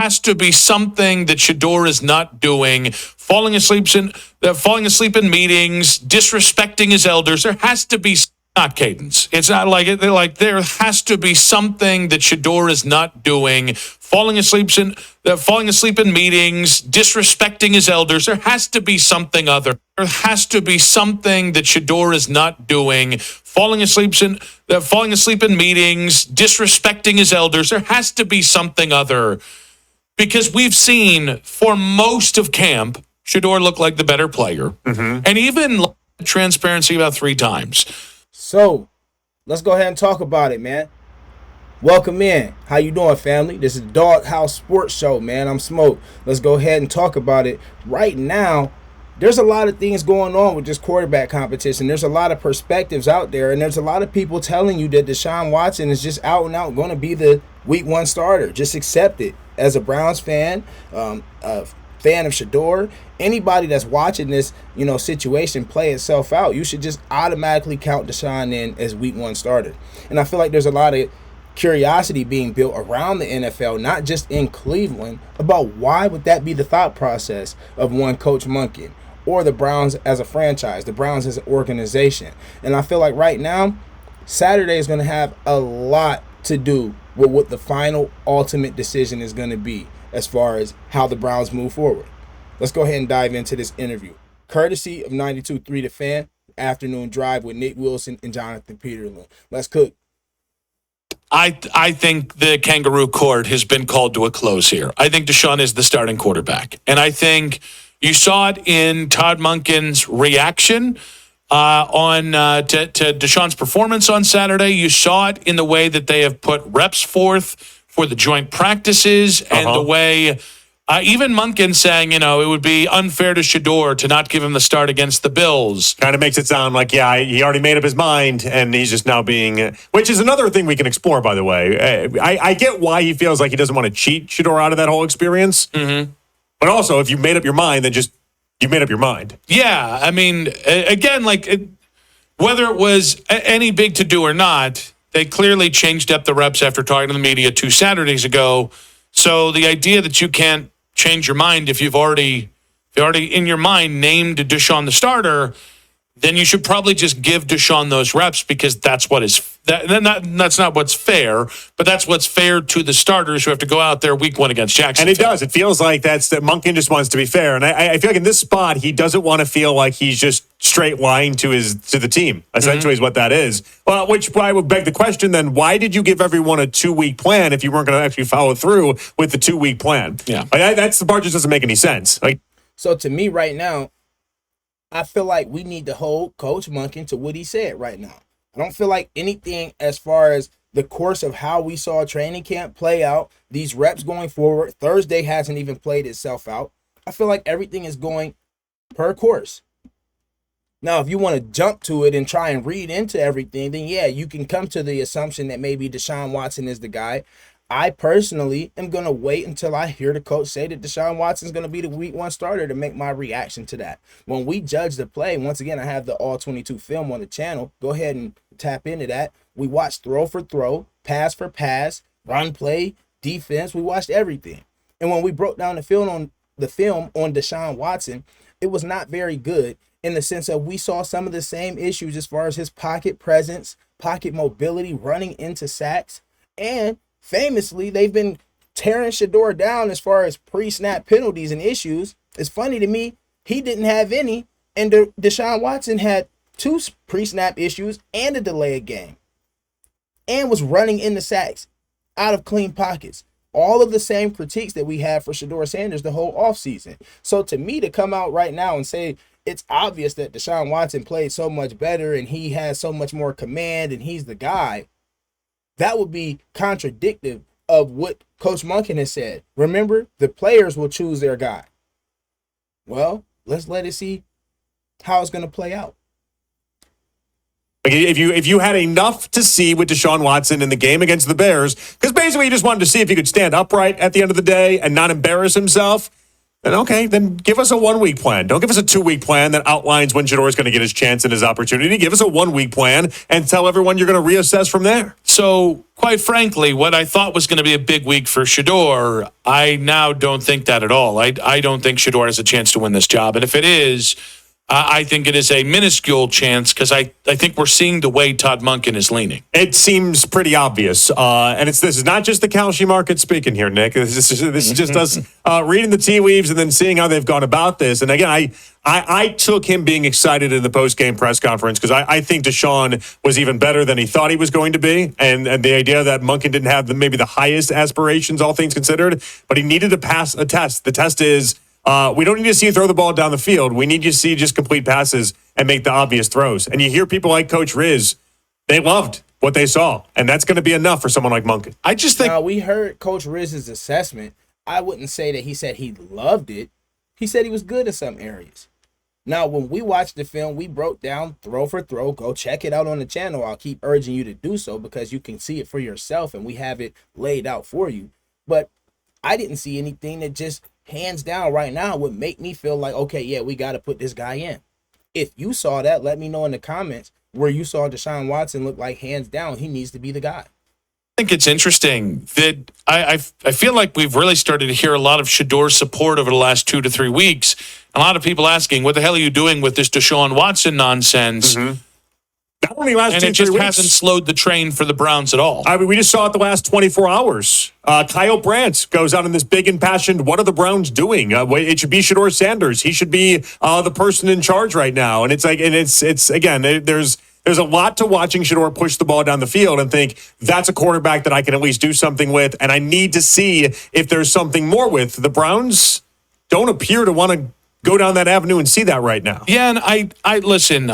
has to be something that Shedeur is not doing. Falling asleep in meetings, disrespecting his elders. There has to be not cadence. It's not like it. They're like there has to be something that Shedeur is not doing. Falling asleep in meetings, disrespecting his elders. There has to be something other. There has to be something that Shedeur is not doing. Falling asleep in meetings, disrespecting his elders. There has to be something other, because we've seen for most of camp, Shedeur looked like the better player, and even transparency about 3 times. So, let's go ahead and talk about it, man. Welcome in. How you doing, family? This is Doghouse Sports Show, man. I'm Smoke. Let's go ahead and talk about it. Right now, there's a lot of things going on with this quarterback competition. There's a lot of perspectives out there, and there's a lot of people telling you that Deshaun Watson is just out and out going to be the week 1 starter. Just accept it. As a Browns fan, a fan of Shador, anybody that's watching this, situation play itself out, you should just automatically count Deshaun in as week 1 starter. And I feel like there's a lot of curiosity being built around the NFL, not just in Cleveland, about why would that be the thought process of one Coach Monken or the Browns as a franchise, the Browns as an organization. And I feel like right now, Saturday is going to have a lot to do with what the final ultimate decision is going to be as far as how the Browns move forward. Let's go ahead and dive into this interview. Courtesy of 92.3 The Fan, Afternoon Drive with Nick Wilson and Jonathan Peterlin. Let's cook. I think the kangaroo court has been called to a close here. I think Deshaun is the starting quarterback. And I think you saw it in Todd Monken's reaction to Deshaun's performance on Saturday. You saw it in the way that they have put reps forth for the joint practices and the way even Monken saying, it would be unfair to Shedeur to not give him the start against the Bills. Kind of makes it sound like, he already made up his mind, and he's just now being, which is another thing we can explore, by the way. I get why he feels like he doesn't want to cheat Shedeur out of that whole experience. Mm-hmm. But also, if you made up your mind, then you made up your mind. Yeah, I mean, again, whether it was any big to-do or not, they clearly changed up the reps after talking to the media 2 Saturdays ago. So the idea that you can't change your mind if you've already in your mind named Deshaun the starter, then you should probably just give Deshaun those reps, because that's that's not what's fair, but that's what's fair to the starters who have to go out there week 1 against Jacksonville. And it does. It feels like that Monken just wants to be fair. And I feel like in this spot, he doesn't want to feel like he's just straight lying to the team, essentially is what that is. Well, which probably would beg the question then, why did you give everyone a 2-week plan if you weren't going to actually follow through with the 2-week plan? Yeah. That's the part just doesn't make any sense. So to me right now, I feel like we need to hold Coach Monken to what he said right now. I don't feel like anything as far as the course of how we saw training camp play out, these reps going forward. Thursday hasn't even played itself out. I feel like everything is going per course. Now, if you want to jump to it and try and read into everything, then yeah, you can come to the assumption that maybe Deshaun Watson is the guy. I personally am going to wait until I hear the coach say that Deshaun Watson is going to be the week 1 starter to make my reaction to that. When we judge the play, once again, I have the All 22 film on the channel. Go ahead and tap into that. We watched throw for throw, pass for pass, run play, defense. We watched everything. And when we broke down the film on Deshaun Watson, it was not very good in the sense of we saw some of the same issues as far as his pocket presence, pocket mobility, running into sacks, and famously, they've been tearing Shedeur down as far as pre-snap penalties and issues. It's funny to me, he didn't have any, and Deshaun Watson had 2 pre-snap issues and a delay of game, and was running into sacks out of clean pockets. All of the same critiques that we had for Shedeur Sanders the whole offseason. So to me, to come out right now and say it's obvious that Deshaun Watson played so much better and he has so much more command and he's the guy, that would be contradictory of what Coach Monken has said. Remember, the players will choose their guy. Well, let's let it see how it's going to play out. If you had enough to see with Deshaun Watson in the game against the Bears, because basically you just wanted to see if he could stand upright at the end of the day and not embarrass himself, then okay, then give us a 1-week plan. Don't give us a 2-week plan that outlines when Shador is going to get his chance and his opportunity. Give us a 1-week plan and tell everyone you're going to reassess from there. So, quite frankly, what I thought was going to be a big week for Shedeur, I now don't think that at all. I don't think Shedeur has a chance to win this job. And if it is, I think it is a minuscule chance because I think we're seeing the way Todd Monken is leaning. It seems pretty obvious. And this is not just the Kalshi market speaking here, Nick. This is just us reading the tea leaves and then seeing how they've gone about this. And again, I took him being excited in the post-game press conference because I think Deshaun was even better than he thought he was going to be. And the idea that Monken didn't have maybe the highest aspirations, all things considered, but he needed to pass a test. The test is we don't need to see you throw the ball down the field. We need you to see just complete passes and make the obvious throws. And you hear people like Coach Riz, they loved what they saw. And that's going to be enough for someone like Monken. I just think... Now, we heard Coach Riz's assessment. I wouldn't say that he said he loved it. He said he was good in some areas. Now, when we watched the film, we broke down throw for throw. Go check it out on the channel. I'll keep urging you to do so because you can see it for yourself and we have it laid out for you. But I didn't see anything that just hands down right now would make me feel like, okay, yeah, we got to put this guy in. If you saw that, let me know in the comments where you saw Deshaun Watson look like hands down he needs to be the guy. I think it's interesting that I feel like we've really started to hear a lot of Shedeur support over the last 2 to 3 weeks. A lot of people asking, what the hell are you doing with this Deshaun Watson nonsense? Mm-hmm. Not only last and 2 it just 3 weeks. hasn't slowed the train for the Browns at all. I mean, we just saw it the last 24 hours. Kyle Brandt goes out in this big impassioned, what are the Browns doing? It should be Shedeur Sanders. He should be the person in charge right now. And it's like, and it's again, there's a lot to watching Shedeur push the ball down the field and think that's a quarterback that I can at least do something with. And I need to see if there's something more with. The Browns don't appear to want to go down that avenue and see that right now. Yeah, and I listen,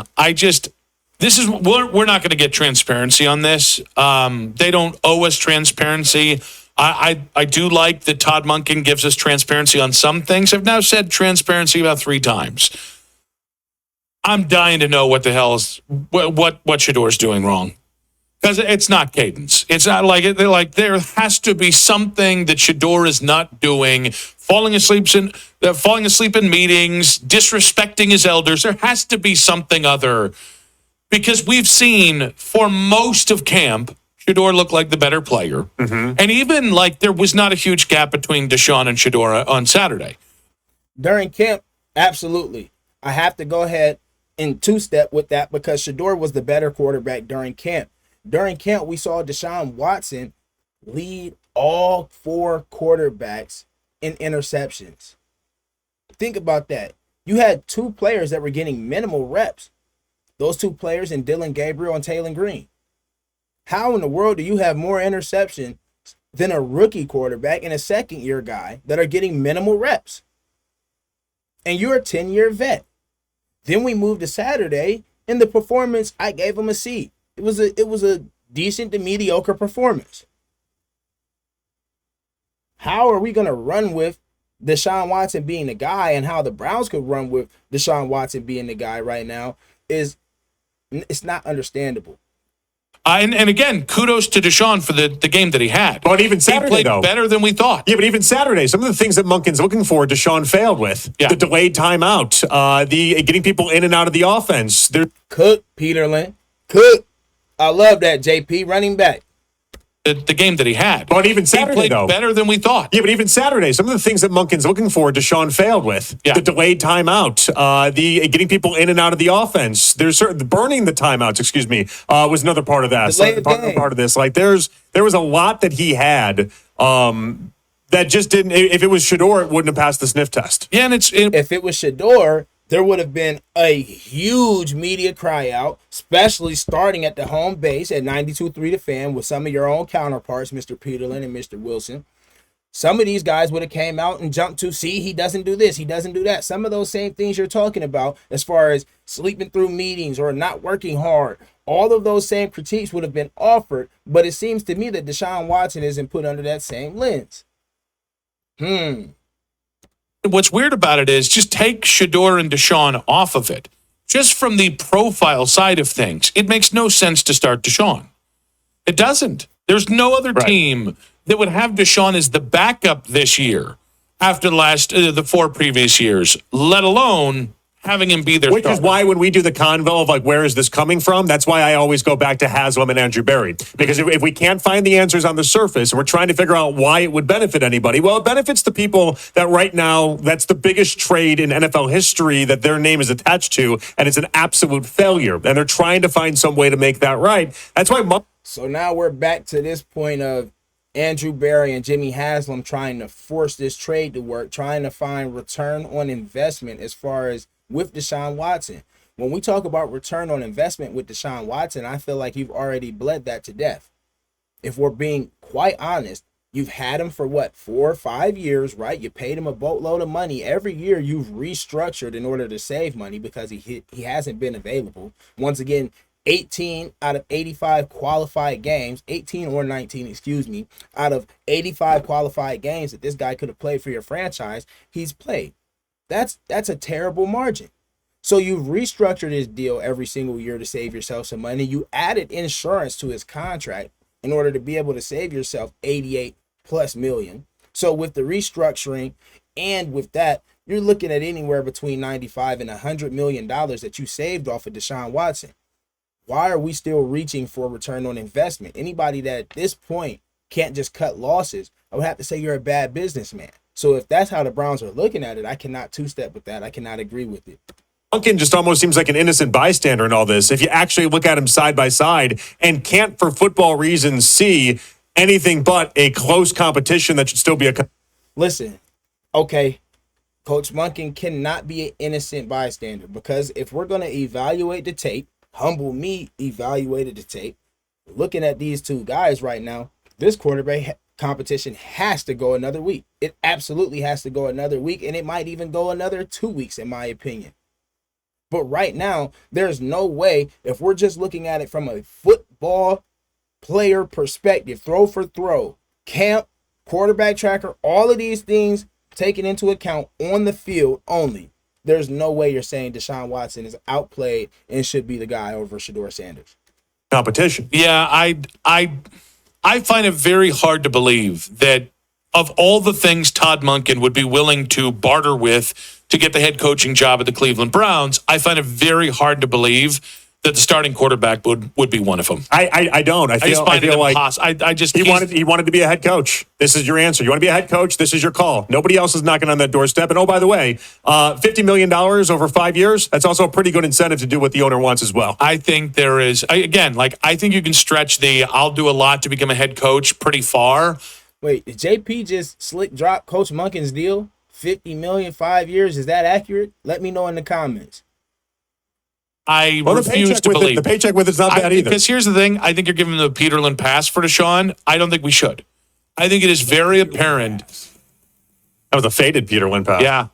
we're not going to get transparency on this. They don't owe us transparency. I do like that Todd Monken gives us transparency on some things. I've now said transparency about 3 times. I'm dying to know what the hell is what Shedeur's doing wrong, because it's not cadence. It's not like it. They're like there has to be something that Shedeur is not doing. Falling asleep in meetings, disrespecting his elders. There has to be something other, because we've seen for most of camp Shedeur looked like the better player, and even like there was not a huge gap between Deshaun and Shedeur on Saturday during camp. Absolutely, I have to go ahead and two-step with that because Shedeur was the better quarterback during camp. During camp, we saw Deshaun Watson lead all 4 quarterbacks in interceptions. Think about that. You had 2 players that were getting minimal reps. Those 2 players in Dylan Gabriel and Taylor Green. How in the world do you have more interception than a rookie quarterback and a second-year guy that are getting minimal reps? And you're a 10-year vet. Then we moved to Saturday, and the performance, I gave him a C. It was a decent to mediocre performance. How are we going to run with Deshaun Watson being the guy, and how the Browns could run with Deshaun Watson being the guy right now it's not understandable. And again, kudos to Deshaun for the game that he had. But even Saturday, he played better than we thought. Yeah, but even Saturday, some of the things that Monken's looking for, Deshaun failed with. Yeah. The delayed timeout, the getting people in and out of the offense. Cook, Peterlin. Cook. I love that, JP, running back. The game that he had. But even Saturday, he played better than we thought. Yeah, but even Saturday, some of the things that Monken's looking for, Deshaun failed with. Yeah. The delayed timeout, the getting people in and out of the offense. Burning the timeouts, was another part of that. Part of this. Like there was a lot that he had that just didn't. If it was Shedeur, it wouldn't have passed the sniff test. Yeah, and if it was Shedeur, there would have been a huge media cry out, especially starting at the home base at 92.3 The Fan with some of your own counterparts, Mr. Peterlin and Mr. Wilson. Some of these guys would have came out and jumped to, see, he doesn't do this, he doesn't do that. Some of those same things you're talking about as far as sleeping through meetings or not working hard. All of those same critiques would have been offered, but it seems to me that Deshaun Watson isn't put under that same lens. What's weird about it is just take Shedeur and Deshaun off of it. Just from the profile side of things, it makes no sense to start Deshaun. It doesn't. There's no other team that would have Deshaun as the backup this year after the 4 previous years, let alone having him be their Which starter. is why when we do the convo of like, where is this coming from? That's why I always go back to Haslam and Andrew Berry. Because if we can't find the answers on the surface and we're trying to figure out why it would benefit anybody, well, it benefits the people that right now, that's the biggest trade in NFL history that their name is attached to, and it's an absolute failure. And they're trying to find some way to make that right. That's why. So now we're back to this point of Andrew Berry and Jimmy Haslam trying to force this trade to work, trying to find return on investment as far as with Deshaun Watson. When we talk about return on investment with Deshaun Watson, I feel like you've already bled that to death. If we're being quite honest, you've had him for what, 4 or 5 years, right? You paid him a boatload of money. Every year you've restructured in order to save money because he hasn't been available. Once again, 18 out of 85 qualified games, 18 or 19, excuse me, out of 85 qualified games that this guy could have played for your franchise, he's played. That's a terrible margin. So you've restructured his deal every single year to save yourself some money. You added insurance to his contract in order to be able to save yourself 88 plus million. So with the restructuring and with that, you're looking at anywhere between 95 and $100 million that you saved off of Deshaun Watson. Why are we still reaching for return on investment? Anybody that at this point can't just cut losses, I would have to say you're a bad businessman. So if that's how the Browns are looking at it, I cannot two-step with that. I cannot agree with it. Monken just almost seems like an innocent bystander in all this. If you actually look at him side by side and can't, for football reasons, see anything but a close competition that should still be a. Listen, okay, Coach Monken cannot be an innocent bystander because if we're going to evaluate the tape, humble me evaluated the tape, looking at these two guys right now, this quarterback competition has to go another week. It absolutely has to go another week, and it might even go another 2 weeks, in my opinion. But right now, there's no way, if we're just looking at it from a football player perspective, throw for throw, camp, quarterback tracker, all of these things taken into account on the field only, there's no way you're saying Deshaun Watson is outplayed and should be the guy over Shedeur Sanders. Competition. Yeah, I find it very hard to believe that of all the things Todd Monken would be willing to barter with to get the head coaching job at the Cleveland Browns, I find it very hard to believe that the starting quarterback would be one of them. I don't. I feel find it like impossible. I just he wanted to be a head coach. This is your answer. You want to be a head coach? This is your call. Nobody else is knocking on that doorstep. And oh, by the way, $50 million over 5 years, that's also a pretty good incentive to do what the owner wants as well. I think there is, again, I think you can stretch the I'll do a lot to become a head coach pretty far. Wait, did JP just slick drop Coach Monken's deal? $50 million, 5 years. Is that accurate? Let me know in the comments. I refuse to believe the paycheck with it's not bad either. Because here's the thing. I think you're giving the Peterlin pass for Deshaun. I don't think we should. I think it is very apparent. That was a faded Peterlin pass. Yeah.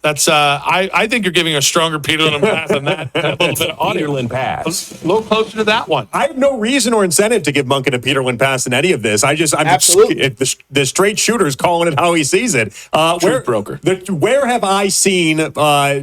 That's I think you're giving a stronger Peterlin pass than that. A little bit of audio. Peterlin pass. A little closer to that one. I have no reason or incentive to give Monken a Peterlin pass in any of this. I'm Absolutely. the straight shooter is calling it how he sees it. Truth broker. Where have I seen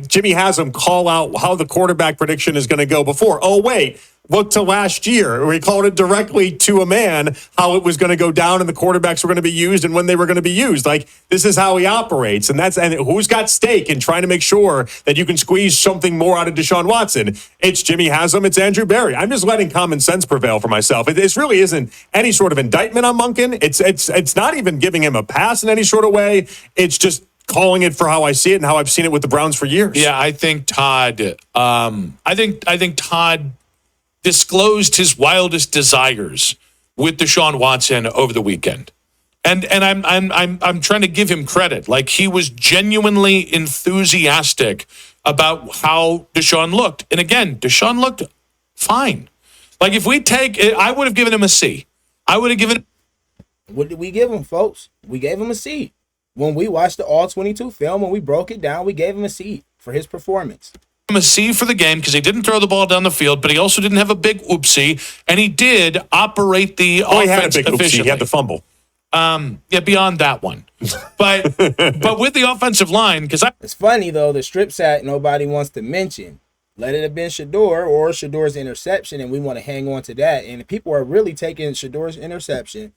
Jimmy Haslam call out how the quarterback prediction is going to go before? Oh, wait. Look to last year, where he called it directly to a man how it was going to go down and the quarterbacks were going to be used and when they were going to be used. Like, this is how he operates. And who's got stake in trying to make sure that you can squeeze something more out of Deshaun Watson? It's Jimmy Haslam. It's Andrew Berry. I'm just letting common sense prevail for myself. This really isn't any sort of indictment on Monken. It's not even giving him a pass in any sort of way. It's just calling it for how I see it and how I've seen it with the Browns for years. Yeah, I think Todd. I think Todd disclosed his wildest desires with Deshaun Watson over the weekend. And I'm trying to give him credit. Like, he was genuinely enthusiastic about how Deshaun looked. And again, Deshaun looked fine. Like, if we take it, I would have given him a C. I would have given. What did we give him, folks? We gave him a C. When we watched the All-22 film, when we broke it down, we gave him a C for his performance. A C for the game because he didn't throw the ball down the field, but he also didn't have a big oopsie, and he did operate the offense he had a big efficiently. oopsie. He had the fumble. Yeah, beyond that one. But with the offensive line, because It's funny, though, the strip sack nobody wants to mention. Let it have been Shador or Shador's interception, and we want to hang on to that. And people are really taking Shador's interception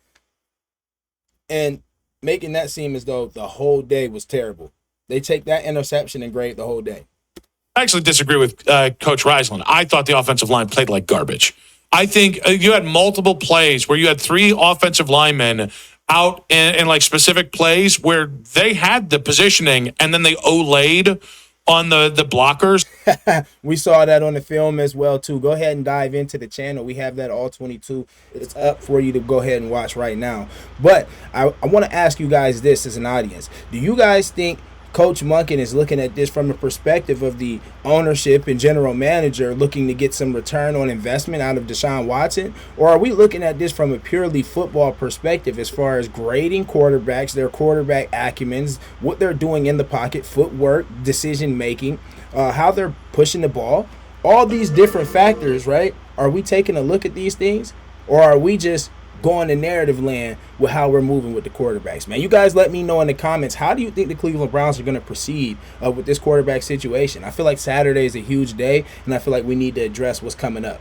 and making that seem as though the whole day was terrible. They take that interception and grade the whole day. I actually disagree with Coach Reisland. I thought the offensive line played like garbage. I think you had multiple plays where you had 3 offensive linemen out in like specific plays where they had the positioning and then they olayed on the blockers. We saw that on the film as well too. Go ahead and dive into the channel. We have that all 22. It's up for you to go ahead and watch right now. But I want to ask you guys this as an audience. Do you guys think Coach Monken is looking at this from a perspective of the ownership and general manager looking to get some return on investment out of Deshaun Watson? Or are we looking at this from a purely football perspective as far as grading quarterbacks, their quarterback acumens, what they're doing in the pocket, footwork, decision making, how they're pushing the ball, all these different factors, right? Are we taking a look at these things, or are we just going to narrative land with how we're moving with the quarterbacks, man? You guys let me know in the comments, how do you think the Cleveland Browns are going to proceed with this quarterback situation? I feel like Saturday is a huge day, and I feel like we need to address what's coming up.